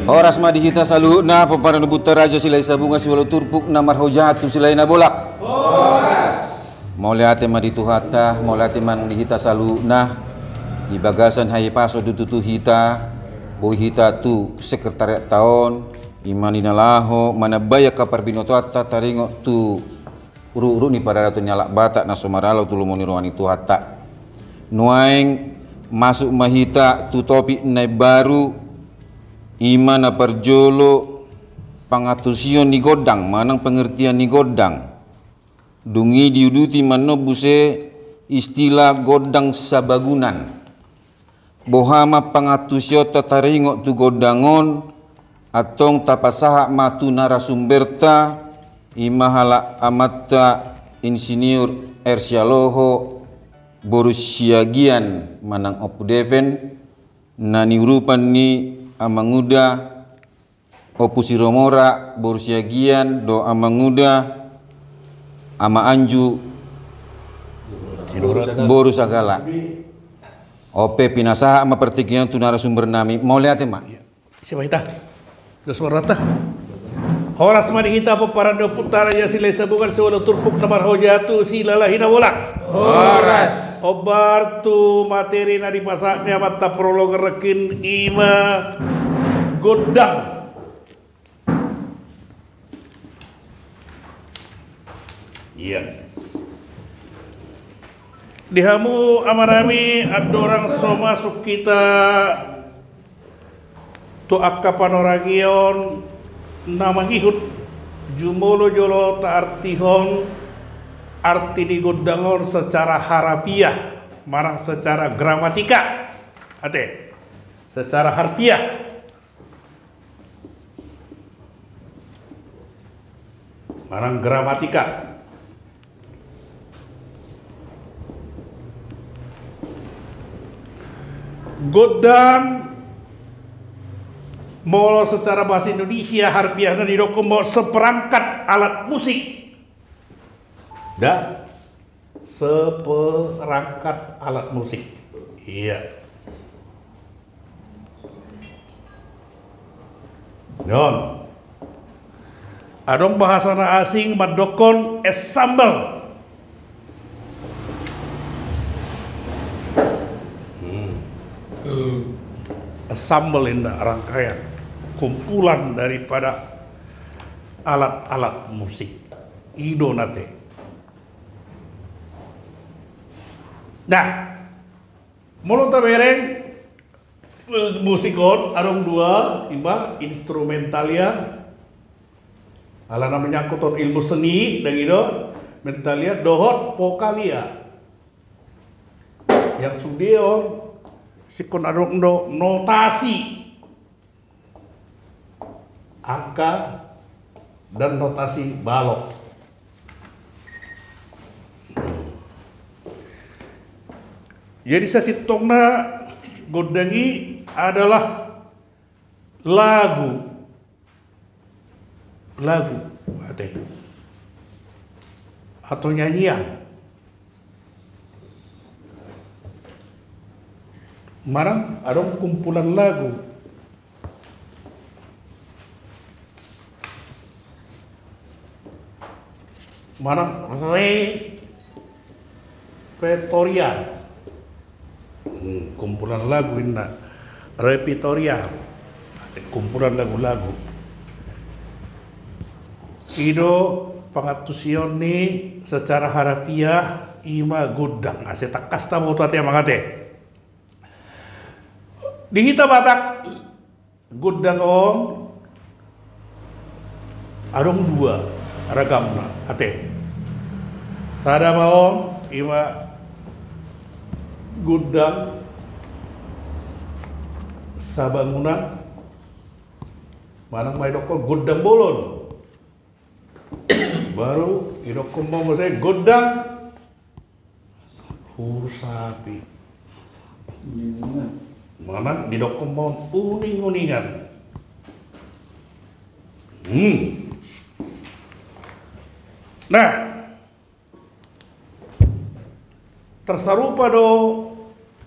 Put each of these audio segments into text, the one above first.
Horas madihita saluna paparan buta raja silai sabunga siwalu turpuk na marhojatu silai na bolak. Horas. Mau lihat maditu hata, mau lihat man dihita saluna di bagasan hai paso tutu hita, boy hita tu sekretariat tahun, imanina laho mana baya kapar binoto atta taringo tu uru ni pada ratu nyalak batak na somaralo tu lumoni ruani tu hata. Nuaing masuk mahita tu topik nai baru imana perjolo pangatusion ni godang manang pengertian ni godang dungi diuduti mano buse istilah godang sabagunan bohama pangatusio tataringo tu godangon atong tapasaha matu narasumberta imahala amatta insinyur Ersyaloho Borusiagian manang opudeven nani urupan ni amanguda opusi romora Borusiagian do amanguda ama anju Borusagala ope pinasaha ama pertikian tu narasumber nami mau lihat mak siapa kita dos warata horas madi kita peparando putara ya silai sabungan sewala turpuk namar hojatu silalahina wolak horas obar tu materi na dipasaknya mata prolog rekin ima godang iya dihamu amarami adorang so masuk kita tu akka panoragion nama hihut jumolo jolo ta artihon arti di godangon secara harafiah marang secara gramatika ate secara harfiah marang gramatika godang molo secara bahasa Indonesia harfiahnya didokum seperangkat alat musik seperangkat alat musik iya non adong bahasana asing madokon ensemble ensemble indah rangkaian kumpulan daripada alat-alat musik idonate. Nah, mulut bereng musikon arong dua imba instrumentalia ala namanya kotor ilmu seni dan gitu mentalia dohot vokalia yang sudio sikon arong do notasi angka dan notasi balok. Jadi sasitongna godangi adalah lagu atau nyanyian marang ada kumpulan lagu marang repertorial kumpulan lagu ini repertorial kumpulan lagu-lagu ido pangatusion ni secara harafiah ima godang ase takas tamu tu ate mangate di hita batak godang om adong dua ragamna ate sada maom ima godang sabangunan manang may dokol godang bolon baru idokol mau saya godang sapi mana didokol mau uning-uningan nah tersarupa do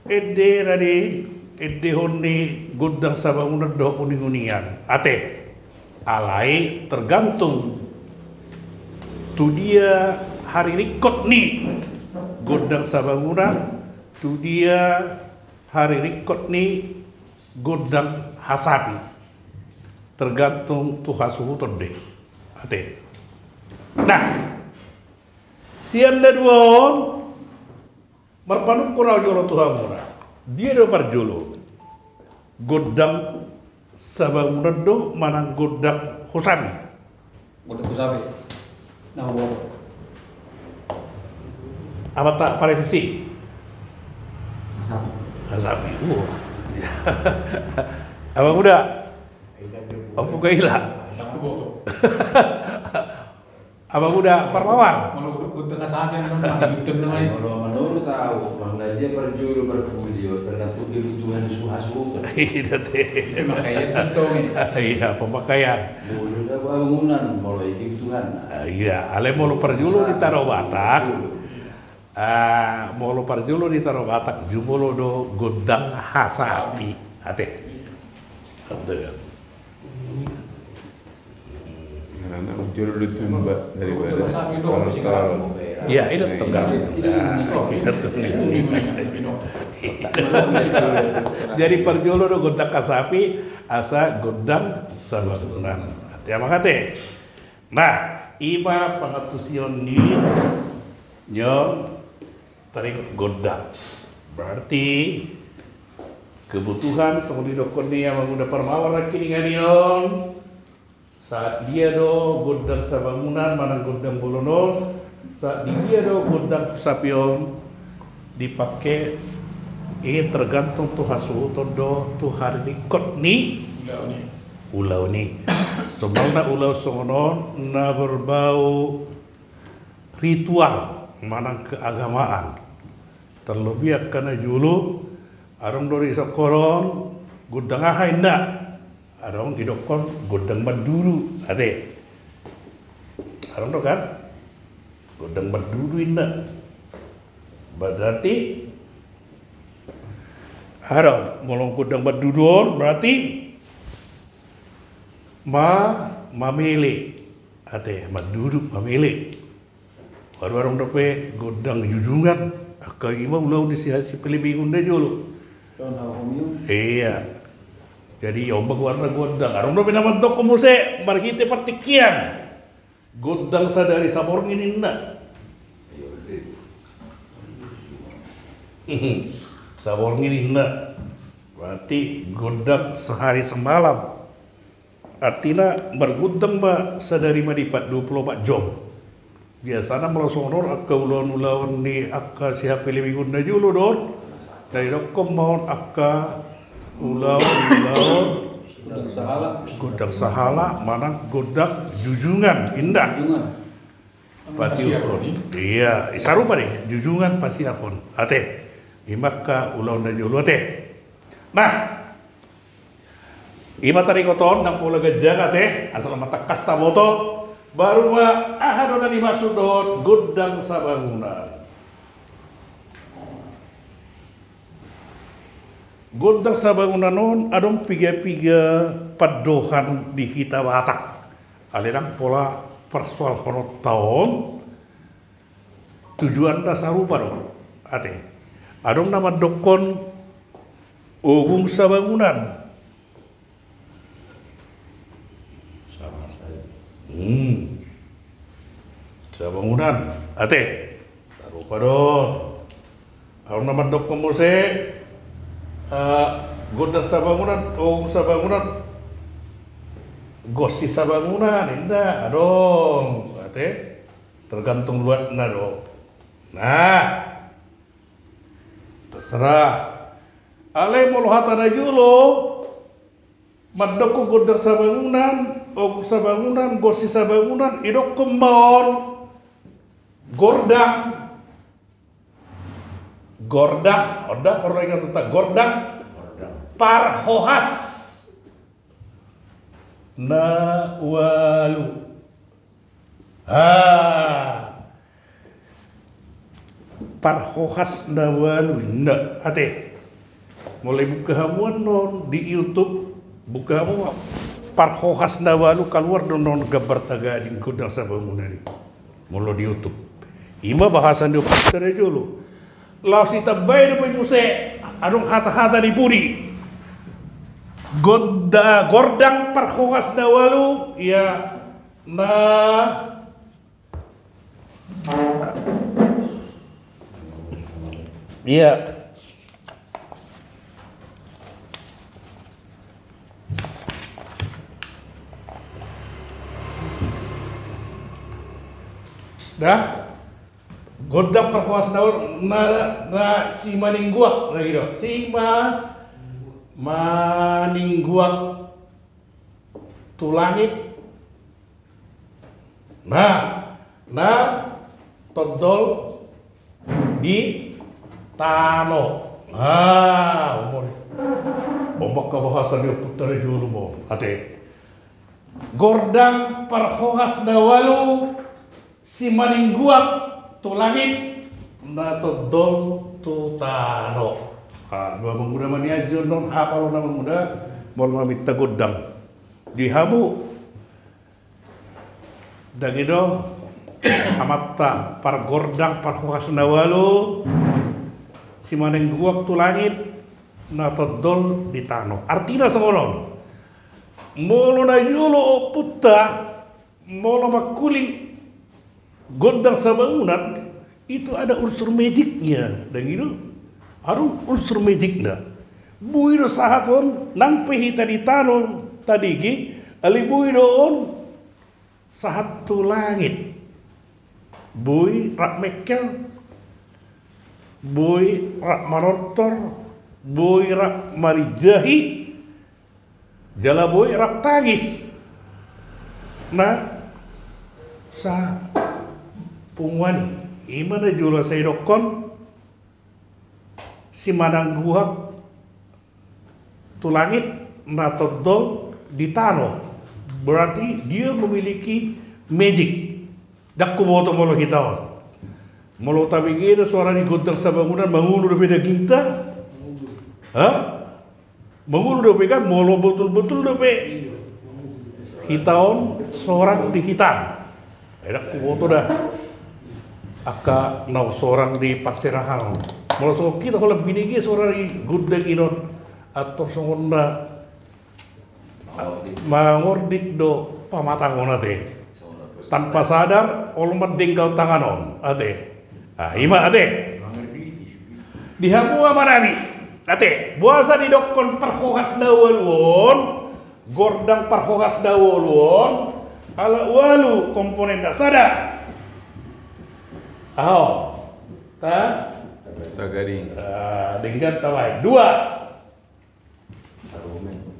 ede tadi edehoni godang sabangunan do uning-unian. Ate, alai tergantung tu dia hari rikot nih godang sabangunan, tu dia hari rikot nih godang hasapi. Tergantung tu hasuhu terde. Ate. Nah, sianda duon marpanuk kurau jolo Tuhan murah. Dia do parjolo godang sabangunan do manang godang husami. Godang husami. Nah, Apa tak paresi? Husami. Abang muda. Apa kaila? Abang muda Parmawan. Godang husami kan namanya. Kalau menurut tahu, bahwa dia berjuru berkudio tergantung kebutuhan suhu-suhu. Iya teh. Pemakaian untung. Iya pemakaian. Boleh dah bangunan, mulai kebutuhan. Iya, ale mau perjulu ditaruh Batak. Mau perjulu ditaruh Batak, jumolo do godang hasapi. Ate. Ate. Karena ujur itu mbak daripada Godang husami do masih kalau. Iya, itu tergantung. Jadi perjolo do godang kasapi asa godang sabangunan. Hati ama kate. Nah, ima pangatusion ni nyo tarik godang. Berarti kebutuhan seperti dokon ni yang mengudah Parmawan lagi ngadion. Saat dia do godang sabangunan mana godang bolonon, saat dia do godang sapion dipakai tergantung tu hasu todo tu hari kot ni ulau ni sebenarnya ulau songonon na berbau ritual mana keagamaan terlebih karena julu arong dori sokoron godang ahai ndak arong didokon godang maduru ate arong do kan godang maduru indah berarti arong molong godang madudon berarti mamele ate maduru mamele baru arong dope godang jujungan akai ima ulau disihasi pelibingun deh julu iya. Jadi ombak warna godang. Arong do pinaman to kumuse marhite partikian. Godang sadari saborngin inna. Saborngin inna. Berarti godang sehari semalam. Artinya bergodang ba sadari madipat 24 jam. Biasanya melosonor akka ulon-ulon ni akka siapa lebih guna julu don. Dari dokom mohon akka ulau godang sahala mana godang jujungan indah pati iya sarupa deh jujungan pasti akon ate imakka ulau na julu ate nah ima tari koton nang pula gajah ate asal mata kasta moto baru ma ahado na dimaksud don godang sabangunan. Godang sabangunan non adong piga-piga padohan di kita Batak. Aliran pola persoal honor tahun tujuan dasar rupa dong. Ate. Adong nama dokon ogung sabangunan. Sabangunan. Ate. Rupa dong. Adong nama dokon mose godang sabangunan, sabangunan, gosi sabangunan, indah, adong, ate, tergantung luat na dong. Nah, terserah. Ale mau hata na julo, madoko godang sabangunan, sabangunan, gosi sabangunan, idok kembon, gordang. Gordang, orang yang tentang gordang, parhohas, nawalu, parhohas nawalu, ate, mulai buka hamuan non di YouTube, buka hamuan parhohas nawalu keluar non gambar tagading kudang sabangunari. Mulu di YouTube. Ima bahasan dia pastor dulu. Laos ditabay na pa yung anong hata-hata ni Pudi. Gordang parhohas nawalu ya na dah godang perkuas daun na si maningguak lagi do si maningguak tulangit na todol di tano umur bombak ka bahasa dia putar dulu mo ate gordang parhohas dawalu si maningguak tulangit na todol tutano dua pemuda mania jonon apa lo nama muda mau ngamit tagodang dihamu dan itu amata par gordang par hokas nawalu si maningguak tulangit na todol di tano artinya semono molo na yulo putta molo makuli gondang sabangunan itu ada unsur magicnya dan itu harus unsur magicnya buiro sahakon nang pehita di tano tadi gi ali buiro on sahat tulangit bui rak mekel bui rak marotor bui rak marijahi jala bui rak tagis nah sa pungwani imana jula saydokon si manangguhak tulangit na todol di tano berarti dia memiliki magic dakku boto molo kita molo tabi gede suara di godang sabangunan mangulu do daging ta mangulu do kan molo betul-betul do pe hitaon seorang di hitam dakku boto dah aka nau seorang di Pasirahang molo so kita kalau begini ge seorang di godang inon atau songonna mangordik do pamatangon ate tanpa sadar olmat dingkau tanganon ate ima ate dihamu amanabi ate buasa di dokon parhohas dawalwon gordang parhohas dawalwon ala walu komponen dasada ta Tagaring. dengan tawai dua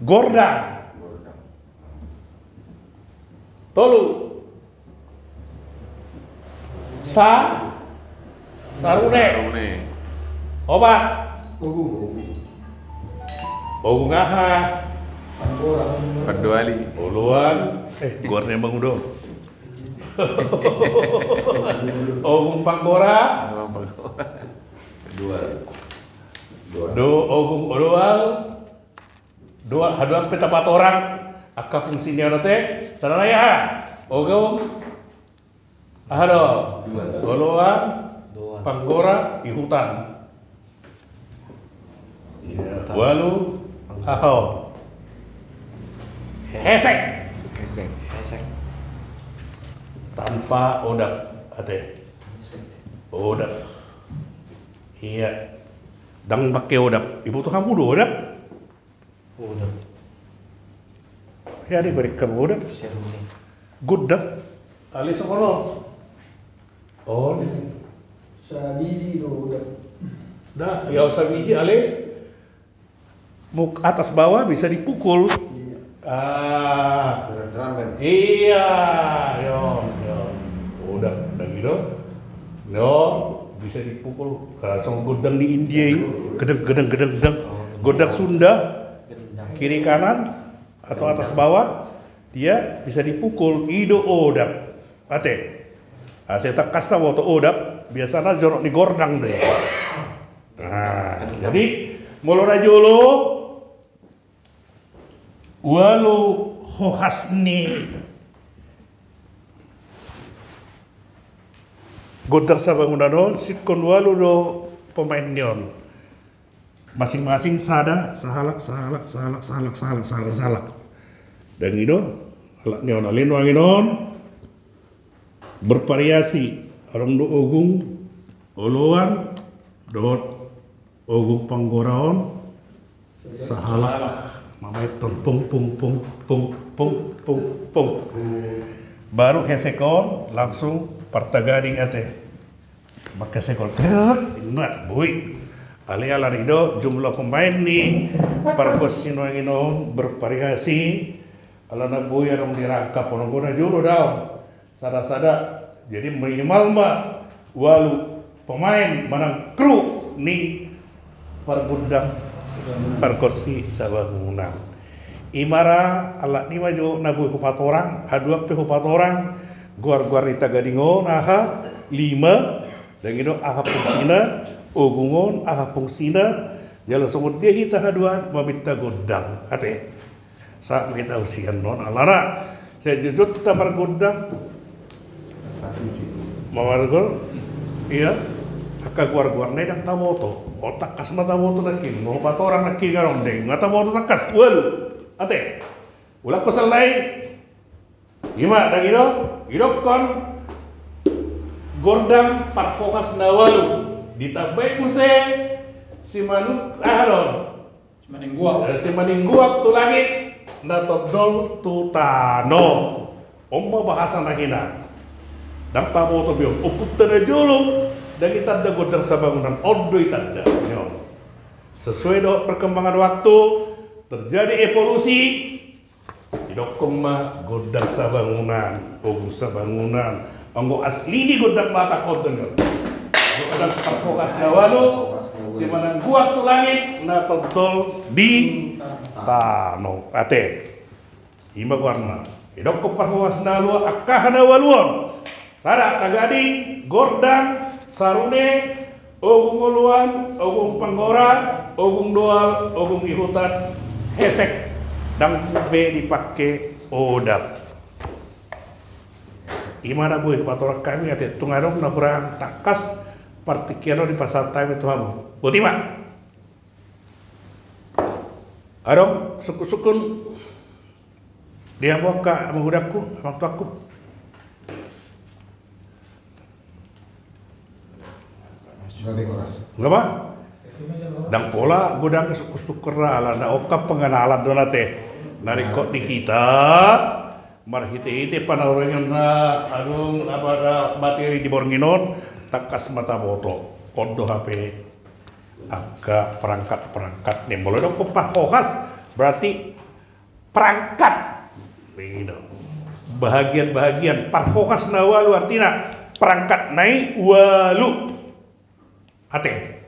gordang tolu sarune obat ogu ngaha Paduali. uluan gornya bang udo ogung panggora ogung ulual dua haduan peta 4 orang aka fungsinya nate sarana ya ogung ahado uluan panggora di hutan walu aho hesek tanpa odap ate odap iya dang pakai odap ibu tuh kamu do odap ya diberikan odap gudap ali sekolah Sabiji do udah. dah ya sabiji ali muk atas bawah bisa dipukul iya yo udah gitu yo bisa dipukul langsung godang di India gedeng godang Sunda kiri kanan atau atas bawah dia bisa dipukul ido odap ate saya tak kasta waktu odap biasanya jorok di gordang deh nah jadi Molora jolo walu hohasni godar sa bangunan sitkon walu do pemain nyon. Masing-masing sada sahalak. Dan itu alat nyon alin wanginon bervariasi. Orang do ogung oloan dot ogung panggoraon sahalak mamai pung baru hesekon langsung partagading ate maka sekol enak boy ali ala rido jumlah pemain nih parkos sinoanginom bervariasi ala na boy arong dirangkap orang guna juru daw sada jadi minimal mah walu pemain manang kru nih pargudang parkosi sabangunan imara ala ni maju nabu hupat orang hadua pe hupat orang guar rita gadingon aha 5 dan itu aha pungsina ogungon aha pungsina jala semut dia hita haduan meminta godang ate saat kita usian non alara saya jujur kita pargudang mawargol iya aka guar dan tamoto otak kas mata moto nakin mau pat orang nakin garondeng mata moto takas wal ate ulah kesal lain gimana dan hidop kon gondang parfokas nawalu ditambahin kuse si manuk si maningguak tu langit na todol tu tano omma bahasa nakina dan tamoto biyo uput na jolo dan kita ada godang sabangunan odo itanda sesuai dengan perkembangan waktu terjadi evolusi idokong mah godang sabangunan ogo sabangunan anggo asli di godang mata kodon godang parfokas nawalu si manang guak tu langit na totol di tano ate ima warna idokong parfokas nawalu akah nawaluon sada tagadi gordang sarune ogung uluan ogung panggora ogung doal ogung ihutan hesek dan kube dipakai odap imana boy patorak kami ate tungarong na kurang takas partikiano di pasar time itu hamu botima arong suku-sukun dia boka mengudapku waktu aku enggak apa? Dan pola gudang kesukur ala na oka pengenalan dola teh narikot di kita marhite panawaran na adung apa materi di bornginon takas mata boto kodo HP angka perangkat nih mulai dong kopah kohas berarti perangkat begitu bahagian parkokas nawalu artinya perangkat naik walu ate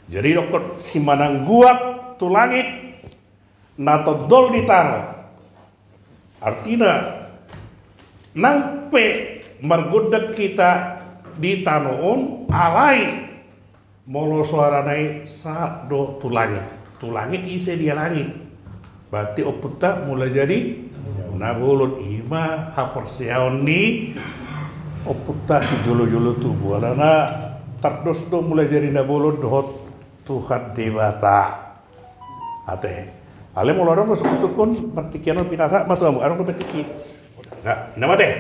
jadi dokter si manang guak tu langit nato dol ditaro artinya nangpe margodak kita di tanoon alai molo suara naik saat do tu langit isi dia langit berarti oputa mulai jadi nabulut ima hapersiaon ni oputa julu tubuh alana tardos do mulai jadi nabulut dohot Tuhan dewata ate ale molorong sukun pertikian pinasa matu amu arung petiki enggak nama teh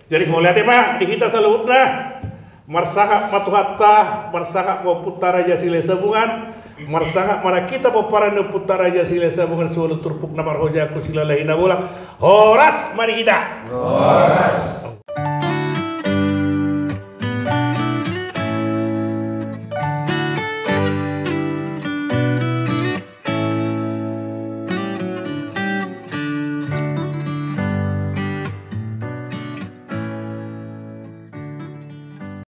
jadi mau lihat mah di kita saludna marsaka matuhatta marsaka putar raja sile sabungan marsaka mana kita peparan putar raja sile sabungan suul turpuk namar hoja kusila lahina bolak horas mari kita horas